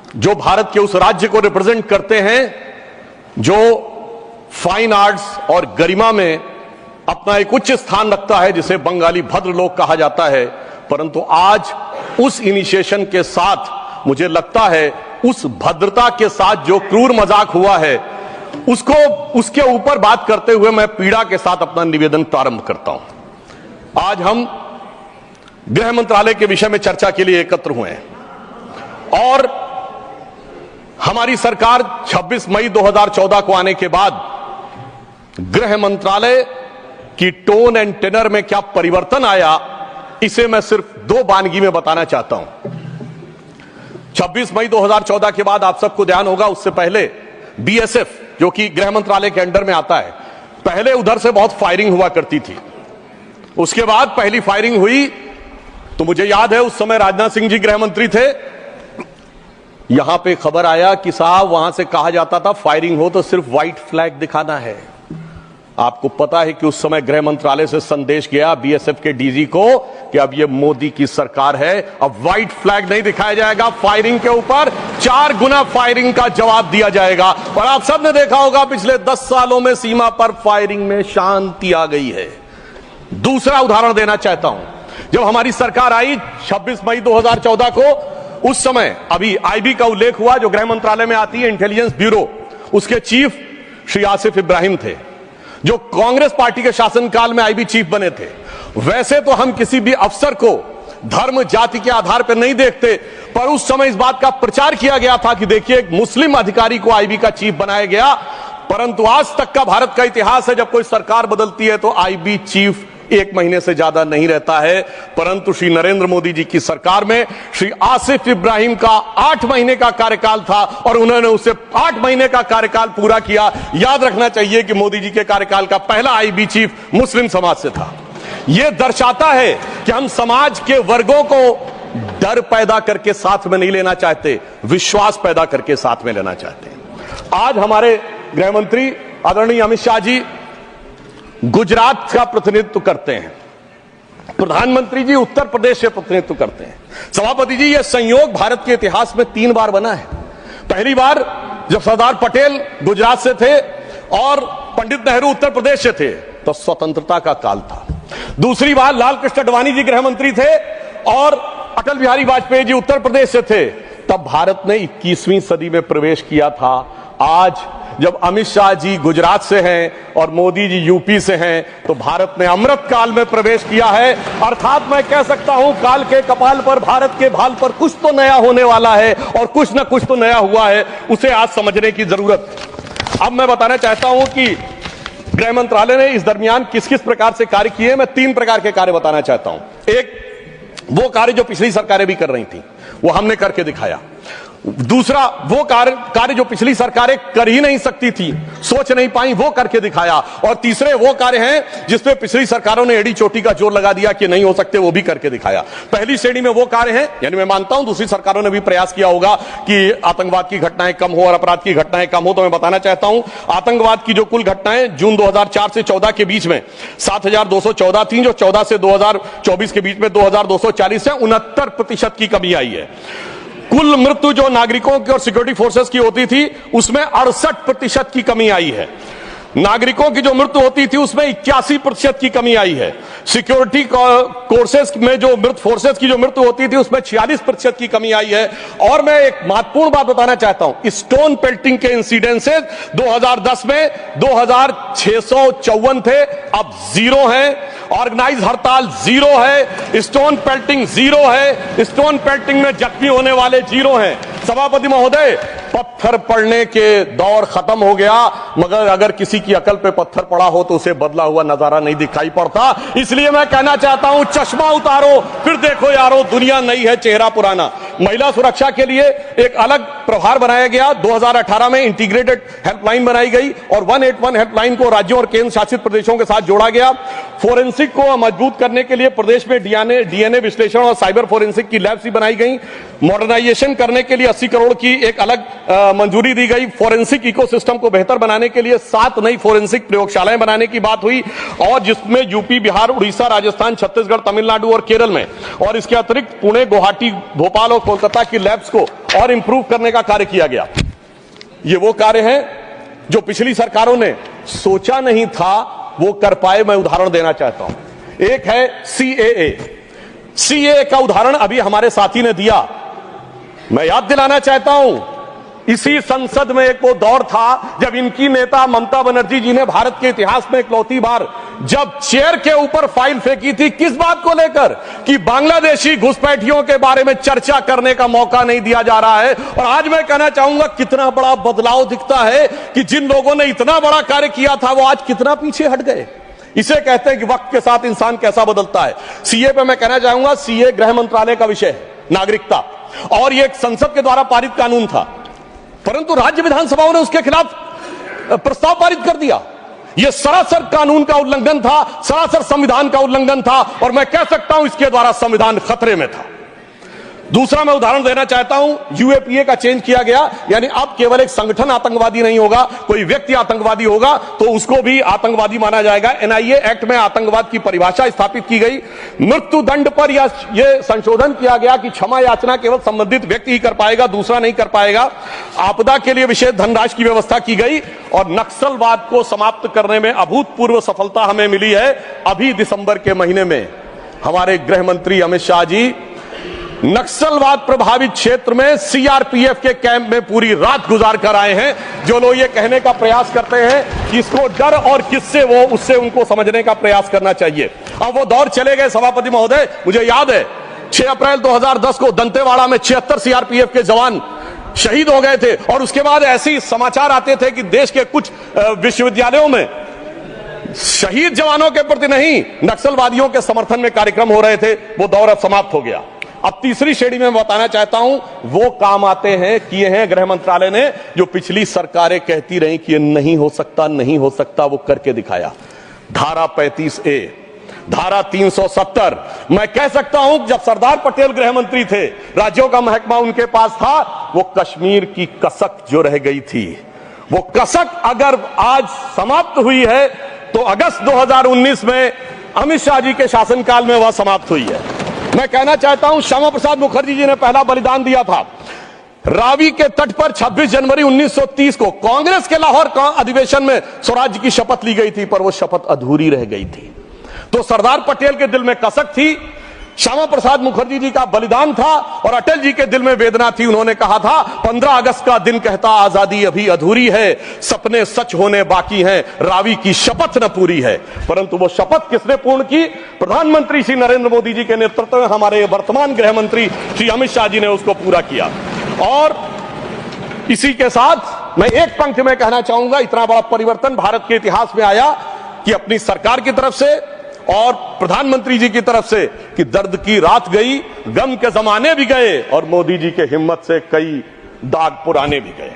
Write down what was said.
जो भारत के उस राज्य को रिप्रेजेंट करते हैं जो फाइन आर्ट्स और गरिमा में अपना एक उच्च स्थान रखता है, जिसे बंगाली भद्र लोक कहा जाता है। परंतु आज उस इनिशिएशन के साथ मुझे लगता है उस भद्रता के साथ जो क्रूर मजाक हुआ है उसके ऊपर बात करते हुए मैं पीड़ा के साथ अपना निवेदन प्रारंभ करता हूं। आज हम गृह मंत्रालय के विषय में चर्चा के लिए एकत्र हुए हैं और हमारी सरकार 26 मई 2014 को आने के बाद गृह मंत्रालय की टोन एंड टेनर में क्या परिवर्तन आया, इसे मैं सिर्फ दो वानगी में बताना चाहता हूं। 26 मई 2014 के बाद आप सबको ध्यान होगा, उससे पहले बीएसएफ जो कि गृह मंत्रालय के अंडर में आता है, पहले उधर से बहुत फायरिंग हुआ करती थी। उसके बाद पहली फायरिंग हुई तो मुझे याद है उस समय राजनाथ सिंह जी गृह मंत्री थे। यहां पे खबर आया कि साहब वहां से कहा जाता था फायरिंग हो तो सिर्फ व्हाइट फ्लैग दिखाना है। आपको पता है कि उस समय गृह मंत्रालय से संदेश गया बीएसएफ के डीजी को कि अब ये मोदी की सरकार है, अब व्हाइट फ्लैग नहीं दिखाया जाएगा, फायरिंग के ऊपर 4 गुना फायरिंग का जवाब दिया जाएगा। और आप सबने देखा होगा पिछले 10 सालों में सीमा पर फायरिंग में शांति आ गई है। दूसरा उदाहरण देना चाहता हूं, जब हमारी सरकार आई 26 मई 2014 को, उस समय अभी आईबी का उल्लेख हुआ जो गृह मंत्रालय में आती है, इंटेलिजेंस ब्यूरो, उसके चीफ श्री आसिफ इब्राहिम थे जो कांग्रेस पार्टी के शासनकाल में आईबी चीफ बने थे। वैसे तो हम किसी भी अफसर को धर्म जाति के आधार पर नहीं देखते, पर उस समय इस बात का प्रचार किया गया था कि देखिए एक मुस्लिम अधिकारी को आईबी का चीफ बनाया गया। परंतु आज तक का भारत का इतिहास है, जब कोई सरकार बदलती है तो आईबी चीफ 1 महीने से ज्यादा नहीं रहता है। परंतु श्री नरेंद्र मोदी जी की सरकार में श्री आसिफ इब्राहिम का 8 महीने का कार्यकाल था और उन्होंने उसे 8 महीने का कार्यकाल पूरा किया। याद रखना चाहिए कि मोदी जी के कार्यकाल का पहला आईबी चीफ मुस्लिम समाज से था। यह दर्शाता है कि हम समाज के वर्गों को डर पैदा करके साथ में नहीं लेना चाहते, विश्वास पैदा करके साथ में लेना चाहते हैं। आज हमारे गृह मंत्री आदरणीय अमित शाह जी गुजरात का प्रतिनिधित्व करते हैं, प्रधानमंत्री जी उत्तर प्रदेश से प्रतिनिधित्व करते हैं। सभापति जी, यह संयोग भारत के इतिहास में 3 बार बना है। पहली बार जब सरदार पटेल गुजरात से थे और पंडित नेहरू उत्तर प्रदेश से थे तो स्वतंत्रता का काल था। दूसरी बार लाल कृष्ण आडवाणी जी गृह मंत्री थे और अटल बिहारी वाजपेयी जी उत्तर प्रदेश से थे, तब भारत ने 21वीं सदी में प्रवेश किया था। आज जब अमित शाह जी गुजरात से हैं और मोदी जी यूपी से हैं, तो भारत ने अमृत काल में प्रवेश किया है। अर्थात मैं कह सकता हूं काल के कपाल पर, भारत के भाल पर कुछ तो नया होने वाला है और कुछ ना कुछ तो नया हुआ है, उसे आज समझने की जरूरत है। अब मैं बताना चाहता हूं कि गृह मंत्रालय ने इस दरमियान किस किस प्रकार से कार्य किए। मैं 3 प्रकार के कार्य बताना चाहता हूं। एक, वो कार्य जो पिछली सरकारें भी कर रही थी, वो हमने करके दिखाया। दूसरा, वो कार्य जो पिछली सरकारें कर ही नहीं सकती थी, सोच नहीं पाई, वो करके दिखाया। और तीसरे वो कार्य हैं जिसपे पिछली सरकारों ने एड़ी चोटी का जोर लगा दिया कि नहीं हो सकते, वो भी करके दिखाया। पहली श्रेणी में वो कार्य हैं, यानी मैं मानता हूं दूसरी सरकारों ने भी प्रयास किया होगा कि आतंकवाद की घटनाएं कम हो और अपराध की घटनाएं कम हो। तो मैं बताना चाहता हूं आतंकवाद की जो कुल घटनाएं जून 2004 से 14 के बीच में 7214 थी, जो 14 से 2024 के बीच में 2240 है, 69% की कमी आई है। कुल मृत्यु जो नागरिकों की और सिक्योरिटी फोर्सेस की होती थी उसमें 68% की कमी आई है। नागरिकों की जो मृत्यु होती थी उसमें 81% की कमी आई है। सिक्योरिटी कोर्सेस में जो फोर्सेस की जो मृत्यु होती थी उसमें 46% की कमी आई है। और मैं एक महत्वपूर्ण बात बताना चाहता हूं, स्टोन पेल्टिंग के इंसिडेंसेस 2010 में 2654 थे, अब 0 है। ऑर्गेनाइज हड़ताल 0 है, स्टोन पेल्टिंग 0 है, स्टोन पेल्टिंग में जख्मी होने वाले 0 हैं। सभापति महोदय, पत्थर पड़ने के दौर खत्म हो गया, मगर अगर किसी की अकल पे पत्थर पड़ा हो तो उसे बदला हुआ नजारा नहीं दिखाई पड़ता। इसलिए मैं कहना चाहता हूं चश्मा उतारो फिर देखो यारो, दुनिया नई है चेहरा पुराना। महिला सुरक्षा के लिए एक अलग प्रभार बनाया गया। 2018 में इंटीग्रेटेड हेल्पलाइन बनाई गई और 181 हेल्पलाइन को राज्यों और केंद्र शासित प्रदेशों के साथ जोड़ा गया। फोरेंसिक को मजबूत करने के लिए प्रदेश में डीएनए विश्लेषण और साइबर फोरेंसिक की लैब्स बनाई गई। मॉडर्नाइजेशन करने के लिए 80 करोड़ की एक अलग मंजूरी दी गई। फोरेंसिक इकोसिस्टम को बेहतर बनाने के लिए 7 नई फोरेंसिक प्रयोगशालाएं बनाने की बात हुई, और जिसमें यूपी, बिहार, उड़ीसा, राजस्थान, छत्तीसगढ़, तमिलनाडु और केरल में, और इसके अतिरिक्त पुणे, गुवाहाटी, भोपाल और कोलकाता की लैब्स को और इंप्रूव करने का कार्य किया गया। ये वो कार्य है जो पिछली सरकारों ने सोचा नहीं था वो कर पाए। मैं उदाहरण देना चाहता हूं। एक है सीएए का उदाहरण अभी हमारे साथी ने दिया। मैं याद दिलाना चाहता हूं, इसी संसद में एक वो दौर था जब इनकी नेता ममता बनर्जी जी ने भारत के इतिहास में इकलौती बार जब चेयर के ऊपर फाइल फेंकी थी, किस बात को लेकर कि बांग्लादेशी घुसपैठियों के बारे में चर्चा करने का मौका नहीं दिया जा रहा है। और आज मैं कहना चाहूंगा कितना बड़ा बदलाव दिखता है कि जिन लोगों ने इतना बड़ा कार्य किया था वो आज कितना पीछे हट गए। इसे कहते हैं कि वक्त के साथ इंसान कैसा बदलता है। सीए पे मैं कहना चाहूंगा, सीए गृह मंत्रालय का विषय है, नागरिकता, और ये एक संसद के द्वारा पारित कानून था, परंतु राज्य विधानसभाओं ने उसके खिलाफ प्रस्ताव पारित कर दिया। यह सरासर कानून का उल्लंघन था, सरासर संविधान का उल्लंघन था, और मैं कह सकता हूं इसके द्वारा संविधान खतरे में था। दूसरा मैं उदाहरण देना चाहता हूं, यूएपीए का चेंज किया गया, यानी अब केवल एक संगठन आतंकवादी नहीं होगा, कोई व्यक्ति आतंकवादी होगा तो उसको भी आतंकवादी माना जाएगा। एनआईए एक्ट में आतंकवाद की परिभाषा स्थापित की गई। मृत्यु दंड पर यह संशोधन किया गया कि क्षमा याचना केवल संबंधित व्यक्ति ही कर पाएगा, दूसरा नहीं कर पाएगा। आपदा के लिए विशेष धनराशि की व्यवस्था की गई और नक्सलवाद को समाप्त करने में अभूतपूर्व सफलता हमें मिली है। अभी दिसंबर के महीने में हमारे गृह मंत्री अमित शाह जी नक्सलवाद प्रभावित क्षेत्र में सीआरपीएफ के कैंप में पूरी रात गुजार कर आए हैं। जो लोग ये कहने का प्रयास करते हैं कि इसको डर और किससे वो, उससे उनको समझने का प्रयास करना चाहिए। अब वो दौर चले गए सभापति महोदय। मुझे याद है 6 अप्रैल 2010 को दंतेवाड़ा में 76 सीआरपीएफ के जवान शहीद हो गए थे, और उसके बाद ऐसे समाचार आते थे कि देश के कुछ विश्वविद्यालयों में शहीद जवानों के प्रति नहीं, नक्सलवादियों के समर्थन में कार्यक्रम हो रहे थे। वो दौर अब समाप्त हो गया। अब तीसरी श्रेणी में बताना चाहता हूं, वो काम आते हैं, किए हैं गृह मंत्रालय ने, जो पिछली सरकारें कहती रही कि ये नहीं हो सकता, नहीं हो सकता, वो करके दिखाया। धारा 35A, धारा 370। मैं कह सकता हूं जब सरदार पटेल गृह मंत्री थे, राज्यों का महकमा उनके पास था, वो कश्मीर की कसक जो रह गई थी, वो कसक अगर आज समाप्त हुई है तो अगस्त 2019 में अमित शाह जी के शासनकाल में वह समाप्त हुई है। मैं कहना चाहता हूं, श्यामा प्रसाद मुखर्जी जी ने पहला बलिदान दिया था। रावी के तट पर 26 जनवरी 1930 को कांग्रेस के लाहौर अधिवेशन में स्वराज्य की शपथ ली गई थी, पर वो शपथ अधूरी रह गई थी। तो सरदार पटेल के दिल में कसक थी, श्यामा प्रसाद मुखर्जी जी का बलिदान था, और अटल जी के दिल में वेदना थी। उन्होंने कहा था 15 अगस्त का दिन कहता आजादी अभी अधूरी है, सपने सच होने बाकी हैं, रावी की शपथ न पूरी है। परंतु वो शपथ किसने पूर्ण की? प्रधानमंत्री श्री नरेंद्र मोदी जी के नेतृत्व में हमारे वर्तमान गृह मंत्री श्री अमित शाह जी ने उसको पूरा किया। और इसी के साथ मैं एक पंक्ति में कहना चाहूंगा, इतना बड़ा परिवर्तन भारत के इतिहास में आया कि अपनी सरकार की तरफ से और प्रधानमंत्री जी की तरफ से कि दर्द की रात गई, गम के जमाने भी गए, और मोदी जी के हिम्मत से कई दाग पुराने भी गए।